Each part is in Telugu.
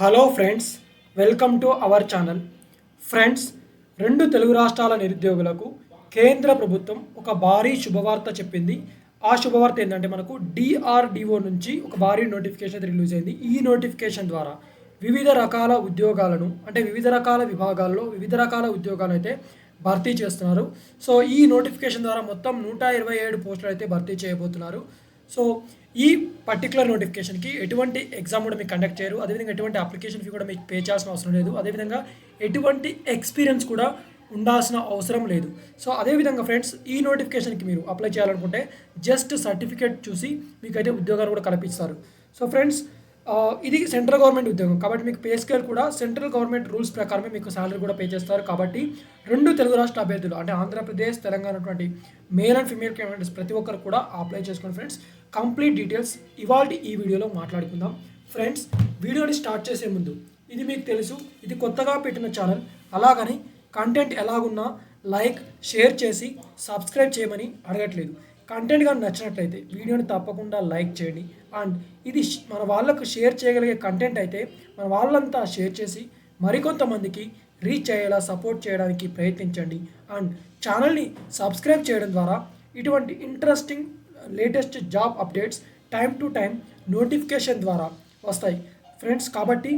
Hello friends, welcome to our channel. Friends, రెండు తెలుగు రాష్ట్రాల నిరుద్యోగులకు కేంద్ర ప్రభుత్వం ఒక భారీ శుభవార్త చెప్పింది. ఆ శుభవార్త ఏంటంటే మనకు డిఆర్డిఓ నుంచి ఒక భారీ నోటిఫికేషన్ అయితే రిలీజ్ అయింది. ఈ నోటిఫికేషన్ ద్వారా వివిధ రకాల ఉద్యోగాలను అంటే వివిధ రకాల విభాగాల్లో వివిధ రకాల ఉద్యోగాలు అయితే భర్తీ చేస్తున్నారు. సో ఈ నోటిఫికేషన్ ద్వారా మొత్తం 127 పోస్టులు అయితే భర్తీ చేయబోతున్నారు. సో ఈ పర్టికులర్ నోటిఫికేషన్కి ఎటువంటి ఎగ్జామ్ కూడా మీకు కండక్ట్ చేయరు. అదేవిధంగా ఎటువంటి అప్లికేషన్ ఫీ కూడా మీకు పే చేయాల్సిన అవసరం లేదు. అదేవిధంగా ఎటువంటి ఎక్స్పీరియన్స్ కూడా ఉండాల్సిన అవసరం లేదు. సో అదేవిధంగా ఫ్రెండ్స్, ఈ నోటిఫికేషన్కి మీరు అప్లై చేయాలనుకుంటే జస్ట్ సర్టిఫికేట్ చూసి మీకైతే ఉద్యోగాలు కూడా కల్పిస్తారు. సో ఫ్రెండ్స్, ఇది సెంట్రల్ గవర్నమెంట్ ఉద్యోగం కాబట్టి మీకు పే స్కేల్ కూడా సెంట్రల్ గవర్నమెంట్ రూల్స్ ప్రకారమే మీకు సాలరీ కూడా పే చేస్తారు. కాబట్టి రెండు తెలుగు రాష్ట్ర అభ్యర్థులు అంటే ఆంధ్రప్రదేశ్, తెలంగాణ అటువంటి మేల్ అండ్ ఫీమేల్ క్యాండిడేట్స్ ప్రతి ఒక్కరు కూడా అప్లై చేసుకోండి ఫ్రెండ్స్. కంప్లీట్ డీటెయిల్స్ ఇవాళ ఈ వీడియోలో మాట్లాడుకుందాం. ఫ్రెండ్స్, వీడియోని స్టార్ట్ చేసే ముందు ఇది మీకు తెలుసు, ఇది కొత్తగా పెట్టిన ఛానల్. అలాగని కంటెంట్ ఎలాగున్నా లైక్, షేర్ చేసి సబ్స్క్రైబ్ చేయమని అడగట్లేదు. కంటెంట్ కానీ నచ్చినట్లయితే వీడియోని తప్పకుండా లైక్ చేయండి. అండ్ ఇది మన వాళ్ళకు షేర్ చేయగలిగే కంటెంట్ అయితే మన వాళ్ళంతా షేర్ చేసి మరికొంతమందికి రీచ్ అయ్యేలా సపోర్ట్ చేయడానికి ప్రయత్నించండి. అండ్ ఛానల్ని సబ్స్క్రైబ్ చేయడం ద్వారా ఇటువంటి interesting latest job updates time to time notification ద్వారా వస్తాయి ఫ్రెండ్స్. కాబట్టి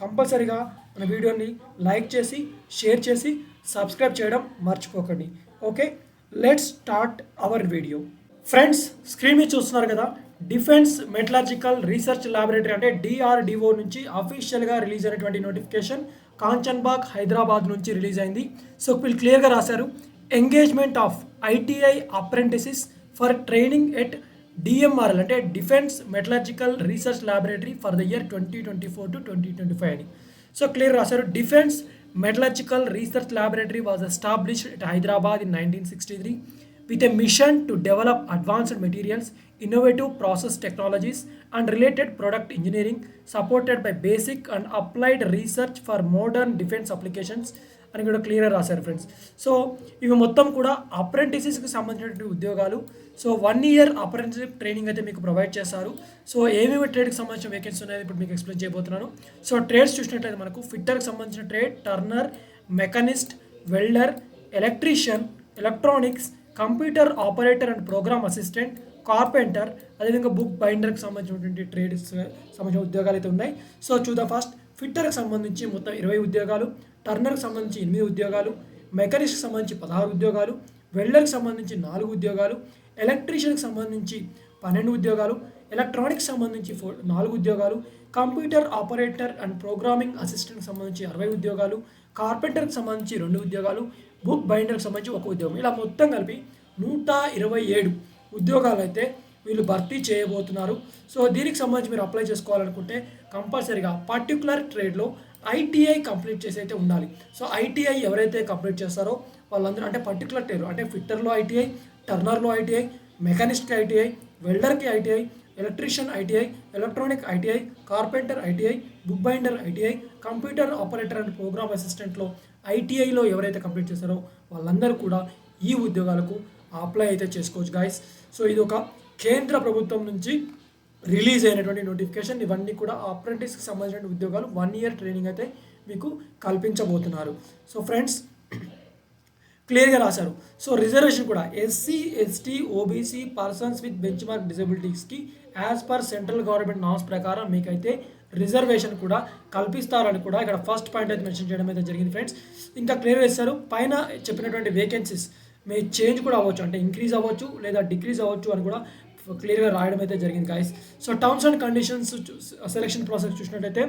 కంపల్సరీగా మన వీడియోని లైక్ చేసి షేర్ చేసి సబ్స్క్రైబ్ చేయడం మర్చిపోకండి. Okay, let's start our video. Friends, screen మీద చూస్తున్నారు కదా, డిఫెన్స్ మెటలర్జికల్ రీసెర్చ్ ల్యాబొరేటరీ అంటే డిఆర్డిఓ నుంచి అఫీషియల్గా రిలీజ్ అయినటువంటి నోటిఫికేషన్ కాంచన్బాగ్ హైదరాబాద్ నుంచి రిలీజ్ అయింది. సో వీళ్ళు క్లియర్గా రాశారు, engagement of ITI apprentices for training at DMRL అంటే defence metallurgical research laboratory for the year 2024 to 2025 అని. సో క్లియర్ రాశారు, defence metallurgical research laboratory was established at Hyderabad in 1963 with a mission to develop advanced materials, innovative process technologies and related product engineering supported by basic and applied research for modern defense applications అని కూడా క్లియర్గా రాశారు ఫ్రెండ్స్. సో ఇవి మొత్తం కూడా అప్రెంటిసెస్కి సంబంధించినటువంటి ఉద్యోగాలు. సో 1 year అప్రెంటిస్షిప్ ట్రైనింగ్ అయితే మీకు ప్రొవైడ్ చేస్తారు. సో ఏమేమి ట్రేడ్కి సంబంధించిన వేకెన్సీ ఉన్నాయో ఇప్పుడు మీకు ఎక్స్ప్లెయిన్ చేయబోతున్నాను. సో ట్రేడ్స్ చూసినట్లయితే మనకు ఫిట్టర్కి సంబంధించిన trade turner, machinist, welder, electrician, electronics, computer operator and program assistant, carpenter, అదేవిధంగా బుక్ బైండర్కి సంబంధించినటువంటి ట్రేడ్స్ సంబంధించిన ఉద్యోగాలు అయితే ఉన్నాయి. సో చూద్దాం. ఫస్ట్ ఫిట్టర్కి సంబంధించి మొత్తం 20 ఉద్యోగాలు, టర్నర్కి సంబంధించి 8 ఉద్యోగాలు, మెకానిక్స్కి సంబంధించి 16 ఉద్యోగాలు, వెల్డర్కి సంబంధించి 4 ఉద్యోగాలు, ఎలక్ట్రీషియన్కి సంబంధించి 12 ఉద్యోగాలు, ఎలక్ట్రానిక్స్ సంబంధించి 4 ఉద్యోగాలు, కంప్యూటర్ ఆపరేటర్ అండ్ ప్రోగ్రామింగ్ అసిస్టెంట్కి సంబంధించి 60 ఉద్యోగాలు, కార్పెంటర్కి సంబంధించి 2 ఉద్యోగాలు, బుక్ బైండర్కి సంబంధించి 1 ఉద్యోగం. ఇలా మొత్తం కలిపి 127 ఉద్యోగాలు అయితే వీళ్ళు భర్తీ చేయబోతున్నారు. సో దీనికి సంబంధించి మీరు అప్లై చేసుకోవాలనుకుంటే కంపల్సరీగా పర్టికులర్ ట్రేడ్లో ఐటీఐ కంప్లీట్ చేసి అయితే ఉండాలి. సో ఐటీఐ ఎవరైతే కంప్లీట్ చేస్తారో వాళ్ళందరూ అంటే పర్టికులర్ ట్రేడ్ అంటే ఫిట్టర్లో ఐటీఐ, టర్నర్లో ఐటీఐ, మెకానిస్ట్కి ఐటీఐ, వెల్డర్కి ITI, electrician ITI, electronic ITI, carpenter ITI, book binder ITI, computer operator and program అసిస్టెంట్లో ఐటీఐలో ఎవరైతే కంప్లీట్ చేస్తారో వాళ్ళందరూ కూడా ఈ ఉద్యోగాలకు అప్లై అయితే చేసుకోవచ్చు గాయస్. సో ఇది ఒక కేంద్ర ప్రభుత్వం నుంచి రిలీజ్ అయినటువంటి నోటిఫికేషన్. ఇవన్నీ కూడా అప్రెంటిస్కి సంబంధించిన ఉద్యోగాలు 1 year ట్రైనింగ్ అయితే మీకు కల్పించబోతున్నారు. సో ఫ్రెండ్స్, క్లియర్గా రాశారు. సో రిజర్వేషన్ కూడా SC, ST, OBC, persons with benchmark డిజబిలిటీస్కి as per central government norms ప్రకారం మీకైతే రిజర్వేషన్ కూడా కల్పిస్తారని కూడా ఇక్కడ ఫస్ట్ పాయింట్ అయితే మెన్షన్ చేయడం అయితే జరిగింది ఫ్రెండ్స్. ఇంకా క్లియర్ చేశారు, పైన చెప్పినటువంటి వేకెన్సీస్ మీ చేంజ్ కూడా అవ్వచ్చు, అంటే ఇంక్రీజ్ అవ్వచ్చు లేదా డిక్రీజ్ అవ్వచ్చు అని కూడా క్లియర్గా రాయడం అయితే జరిగింది guys. So terms and conditions selection process చూసినట్టయితే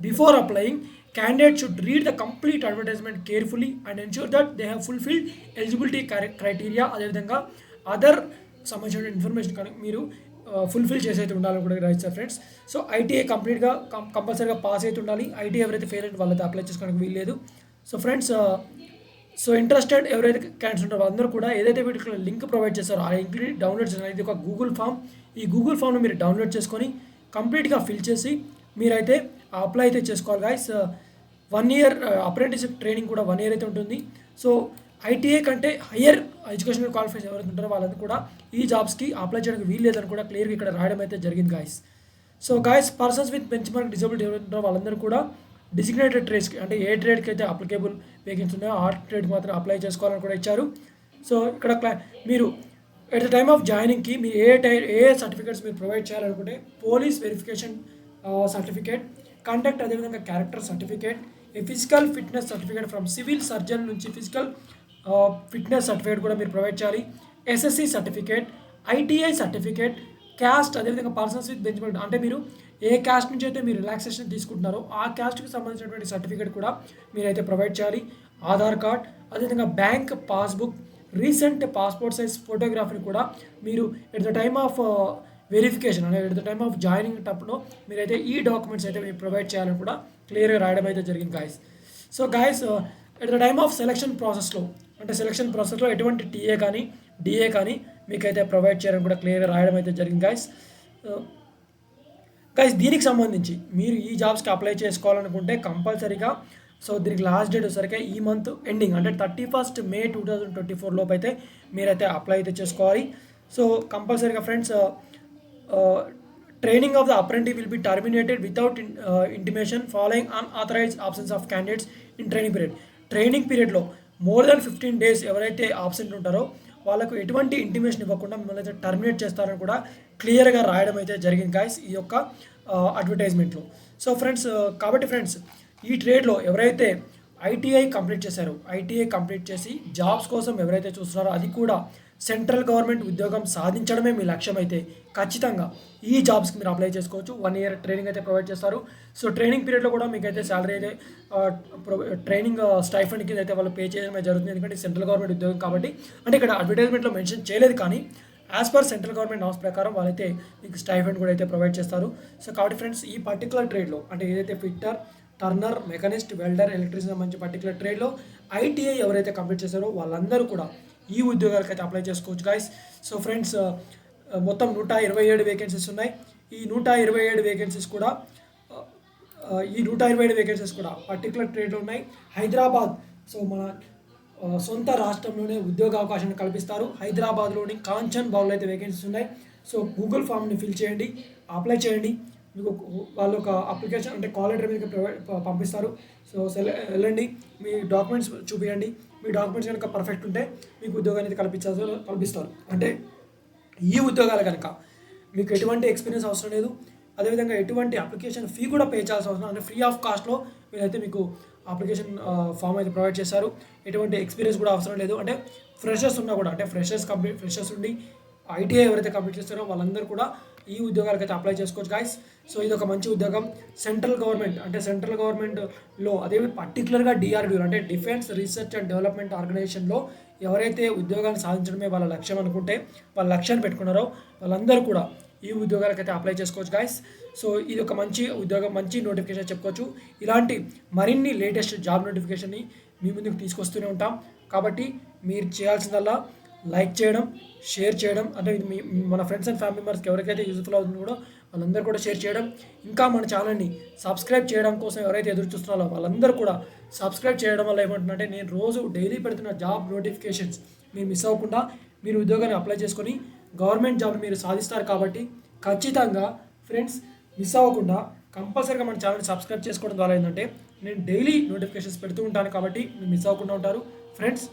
before applying candidate should read the complete advertisement carefully and ensure that they have fulfilled eligibility criteria. అదేవిధంగా అదర్ సంబంధించిన ఇన్ఫర్మేషన్ కానీ మీరు ఫుల్ఫిల్ చేసి అయితే ఉండాలని కూడా రాయిస్తారు ఫ్రెండ్స్. సో ఐటీఐ కంప్లీట్గా కంపల్సరీగా పాస్ అయితే ఉండాలి. ఐటీఐ ఎవరైతే ఫెయిల్ అయితే వాళ్ళైతే అప్లై చేసుకోవడానికి వీల్లేదు. సో ఫ్రెండ్స్, సో ఇంట్రెస్టెడ్ ఎవరైతే క్యాండిడేట్స్ ఉంటారో అందరూ కూడా ఏదైతే వీటికి లింక్ ప్రొవైడ్ చేస్తారో ఆ లింక్ని డౌన్లోడ్ చేయాలి. ఇది ఒక గూగుల్ ఫామ్. ఈ గూగుల్ ఫామ్ను మీరు డౌన్లోడ్ చేసుకొని కంప్లీట్గా ఫిల్ చేసి మీరైతే అప్లై అయితే చేసుకోవాలి గాయస్. 1 year అప్రెంటిస్షిప్ ట్రైనింగ్ కూడా 1 year అయితే ఉంటుంది. సో ఐటీఐ కంటే హయ్యర్ ఎడ్యుకేషనల్ క్వాలిఫికేషన్ ఎవరైతే ఉంటారో వాళ్ళందరూ కూడా ఈ జాబ్స్కి అప్లై చేయడానికి వీలు లేదని కూడా క్లియర్గా ఇక్కడ రాయడం అయితే జరిగింది guys. So guys persons with bench mark disability ఎవరైతే వాళ్ళందరూ కూడా డిజిగ్నేటెడ్ ట్రేడ్స్కి అంటే ఏ ట్రేడ్కి అయితే అప్లికేబుల్ వేకెన్సీ ఉన్నాయో ఆ ట్రేడ్కి మాత్రం అప్లై చేసుకోవాలని కూడా ఇచ్చారు. సో ఇక్కడ మీరు ఎట్ ద టైమ్ ఆఫ్ జాయినింగ్కి మీరు ఏ సర్టిఫికేట్స్ మీరు ప్రొవైడ్ చేయాలనుకుంటే పోలీస్ వెరిఫికేషన్ సర్టిఫికేట్, కండక్ట్, అదేవిధంగా character certificate, A physical fitness certificate from civil surgeon నుంచి ఫిజికల్ ఫిట్నెస్ సర్టిఫికేట్ కూడా మీరు ప్రొవైడ్ చేయాలి. SSC certificate, ITI certificate, caste, అదేవిధంగా పర్సన్స్ విత్ బెంచ్మెంట్ అంటే మీరు ఏ క్యాస్ట్ నుంచి అయితే మీరు రిలాక్సేషన్ తీసుకుంటున్నారో ఆ క్యాస్ట్కి సంబంధించినటువంటి సర్టిఫికేట్ కూడా మీరైతే ప్రొవైడ్ చేయాలి. ఆధార్ కార్డ్, అదేవిధంగా bank passbook, recent passport size ఫోటోగ్రఫీని కూడా మీరు at the time of verification అంటే at the time of joining టప్లో మీరైతే ఈ డాక్యుమెంట్స్ అయితే మీరు ప్రొవైడ్ చేయాలని కూడా క్లియర్గా రాయడం అయితే జరిగింది guys. So guys at the time of selection ప్రాసెస్లో అంటే సెలక్షన్ ప్రాసెస్లో ఎటువంటి టీఏ కానీ డిఏ కానీ మీకైతే ప్రొవైడ్ చేయాలని కూడా క్లియర్గా రాయడం అయితే జరిగింది గాయస్. గైస్ దీనికి సంబంధించి మీరు ఈ జాబ్స్కి అప్లై చేసుకోవాలనుకుంటే కంపల్సరీగా సో దీనికి లాస్ట్ డేట్ వచ్చేసరికి ఈ మంత్ ఎండింగ్ అంటే 31st May 2024 లోపు అయితే మీరైతే అప్లై అయితే చేసుకోవాలి. సో కంపల్సరీగా friends training of the apprentice will be terminated without intimation following unauthorised absence of candidates in training period. Training పీరియడ్లో మోర్ దెన్ 15 days ఎవరైతే ఆబ్సెంట్ ఉంటారో వాళ్ళకు ఎటువంటి ఇంటిమేషన్ ఇవ్వకుండా మిమ్మల్ని అయితే టర్మినేట్ చేస్తారని కూడా క్లియర్గా రాయడం అయితే జరిగింది గాయస్ ఈ యొక్క అడ్వర్టైజ్మెంట్లో. సో ఫ్రెండ్స్ కాబట్టి ఫ్రెండ్స్ ఈ ట్రేడ్లో ఎవరైతే ఐటీఐ కంప్లీట్ చేశారో ఐటీఐ కంప్లీట్ చేసి జాబ్స్ కోసం ఎవరైతే చూస్తున్నారో అది కూడా సెంట్రల్ గవర్నమెంట్ ఉద్యోగం సాధించడమే మీ లక్ష్యం అయితే ఖచ్చితంగా ఈ జాబ్స్కి మీరు అప్లై చేసుకోవచ్చు. 1 year ట్రైనింగ్ అయితే ప్రొవైడ్ చేస్తారు. సో ట్రైనింగ్ పీరియడ్లో కూడా మీకు అయితే శాలరీ అయితే ట్రైనింగ్ స్టైఫండ్ కింద అయితే వాళ్ళు పే చేయడం జరుగుతుంది. ఎందుకంటే సెంట్రల్ గవర్నమెంట్ ఉద్యోగం కాబట్టి అంటే ఇక్కడ అడ్వర్టైజ్మెంట్లో మెన్షన్ చేయలేదు కానీ as per central government norms ప్రకారం వాళ్ళైతే మీకు స్టైఫండ్ కూడా అయితే ప్రొవైడ్ చేస్తారు. సో కాబట్టి ఫ్రెండ్స్ ఈ పర్టికులర్ ట్రేడ్లో అంటే ఏదైతే fitter, Turner, machinist, welder, electrician సంబంధించి పర్టికులర్ ట్రేడ్లో ఐటీఐ ఎవరైతే కంప్లీట్ చేశారో వాళ్ళందరూ కూడా ఈ ఉద్యోగాలకు అయితే అప్లై చేసుకోవచ్చు గాయస్. సో ఫ్రెండ్స్ మొత్తం 127 వేకెన్సీస్ ఉన్నాయి. ఈ 127 వేకెన్సీస్ కూడా పర్టికులర్ ట్రేడ్లో ఉన్నాయి. హైదరాబాద్ సో మన సొంత రాష్ట్రంలోనే ఉద్యోగ అవకాశాన్ని కల్పిస్తారు. హైదరాబాద్లోని కాంచన్ బాగ్లో అయితే వేకెన్సీస్ ఉన్నాయి. సో గూగుల్ ఫామ్ని ఫిల్ చేయండి, అప్లై చేయండి. మీకు వాళ్ళు ఒక అప్లికేషన్ అంటే కాల్ లెటర్ మీకు పంపిస్తారు. సో వెళ్ళండి, మీ డాక్యుమెంట్స్ చూపించండి. మీ డాక్యుమెంట్స్ కనుక పర్ఫెక్ట్ ఉంటే మీకు ఉద్యోగాన్ని అయితే కల్పిస్తారు. అంటే ఈ ఉద్యోగాలు కనుక మీకు ఎటువంటి ఎక్స్పీరియన్స్ అవసరం లేదు, అదేవిధంగా ఎటువంటి అప్లికేషన్ ఫీ కూడా పే చేయాల్సిన అవసరం అంటే ఫ్రీ ఆఫ్ కాస్ట్లో మీరైతే మీకు అప్లికేషన్ ఫామ్ అయితే ప్రొవైడ్ చేశారు. ఎటువంటి ఎక్స్పీరియన్స్ కూడా అవసరం లేదు. అంటే ఫ్రెషర్స్ ఉన్నా కూడా అంటే ఫ్రెషర్స్ ఉండి ఐటీఐ ఎవరైతే కంప్లీట్ చేస్తారో వాళ్ళందరూ కూడా ఈ ఉద్యోగాలకు అయితే అప్లై చేసుకోవచ్చు గాయస్. సో ఇది ఒక మంచి ఉద్యోగం. సెంట్రల్ గవర్నమెంట్లో అదే పర్టికులర్గా డిఆర్డీఓ అంటే డిఫెన్స్ రీసెర్చ్ అండ్ డెవలప్మెంట్ ఆర్గనైజేషన్లో ఎవరైతే ఉద్యోగాన్ని సాధించడమే వాళ్ళ లక్ష్యం అనుకుంటే వాళ్ళ లక్ష్యాన్ని పెట్టుకున్నారో వాళ్ళందరూ కూడా ఈ ఉద్యోగాలకు అయితే అప్లై చేసుకోవచ్చు గాయస్. సో ఇది ఒక మంచి ఉద్యోగం, మంచి నోటిఫికేషన్ చెప్పుకోవచ్చు. ఇలాంటి మరిన్ని లేటెస్ట్ జాబ్ నోటిఫికేషన్ని మీ ముందుకు తీసుకొస్తూనే ఉంటాం. కాబట్టి మీరు చేయాల్సిందల్లా లైక్ చేయడం, షేర్ చేయడం అంటే ఇది మన ఫ్రెండ్స్ అండ్ ఫ్యామిలీ మెంబర్స్కి ఎవరికైతే యూజ్ఫుల్ అవుతుందో కూడా వాళ్ళందరూ కూడా షేర్ చేయడం, ఇంకా మన ఛానల్ని సబ్స్క్రైబ్ చేయడం కోసం ఎవరైతే ఎదురు చూస్తున్నారో వాళ్ళందరూ కూడా సబ్స్క్రైబ్ చేయడం వల్ల ఏమంటుందంటే నేను రోజు డైలీ పెడుతున్న జాబ్ నోటిఫికేషన్స్ మీరు మిస్ అవ్వకుండా మీరు ఉద్యోగాన్ని అప్లై చేసుకొని గవర్నమెంట్ జాబ్ మీరు సాధిస్తారు. కాబట్టి ఖచ్చితంగా ఫ్రెండ్స్ మిస్ అవ్వకుండా కంపల్సరీగా మన ఛానల్ని సబ్స్క్రైబ్ చేసుకోవడం ద్వారా ఏంటంటే నేను డైలీ నోటిఫికేషన్స్ పెడుతూ ఉంటాను కాబట్టి మీరు మిస్ అవ్వకుండా ఉంటారు. ఫ్రెండ్స్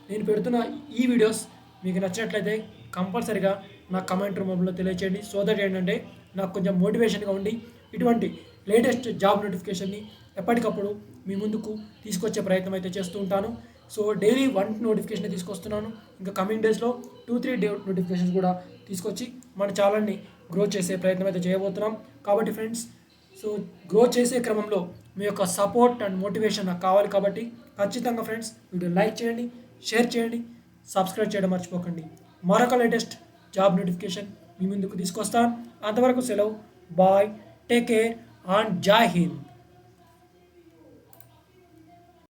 నేను పెడుతున్న ఈ వీడియోస్ మీకు నచ్చినట్లయితే కంపల్సరీగా నా కమెంట్ రూపంలో తెలియచేయండి. సో దట్ ఏంటంటే నాకు కొంచెం మోటివేషన్గా ఉండి ఇటువంటి లేటెస్ట్ జాబ్ నోటిఫికేషన్ని ఎప్పటికప్పుడు మీ ముందుకు తీసుకొచ్చే ప్రయత్నం అయితే చేస్తూ ఉంటాను. సో డైలీ 1 నోటిఫికేషన్ తీసుకొస్తున్నాను. ఇంకా కమింగ్ డేస్లో 2-3 నోటిఫికేషన్స్ కూడా తీసుకొచ్చి మన ఛానల్ని గ్రో చేసే ప్రయత్నం అయితే చేయబోతున్నాం. కాబట్టి ఫ్రెండ్స్ సో గ్రో చేసే క్రమంలో మీ యొక్క సపోర్ట్ అండ్ మోటివేషన్ నాకు కావాలి. కాబట్టి ఖచ్చితంగా ఫ్రెండ్స్ వీడియో లైక్ చేయండి, షేర్ చేయండి, సబ్స్క్రైబ్ చేయడం మర్చిపోకండి. మరొక లేటెస్ట్ జాబ్ నోటిఫికేషన్ మీ ముందుకు తీసుకొస్తాను. అంతవరకు సెలవు, బాయ్, టేక్ కేర్ అండ్ జై హింద్.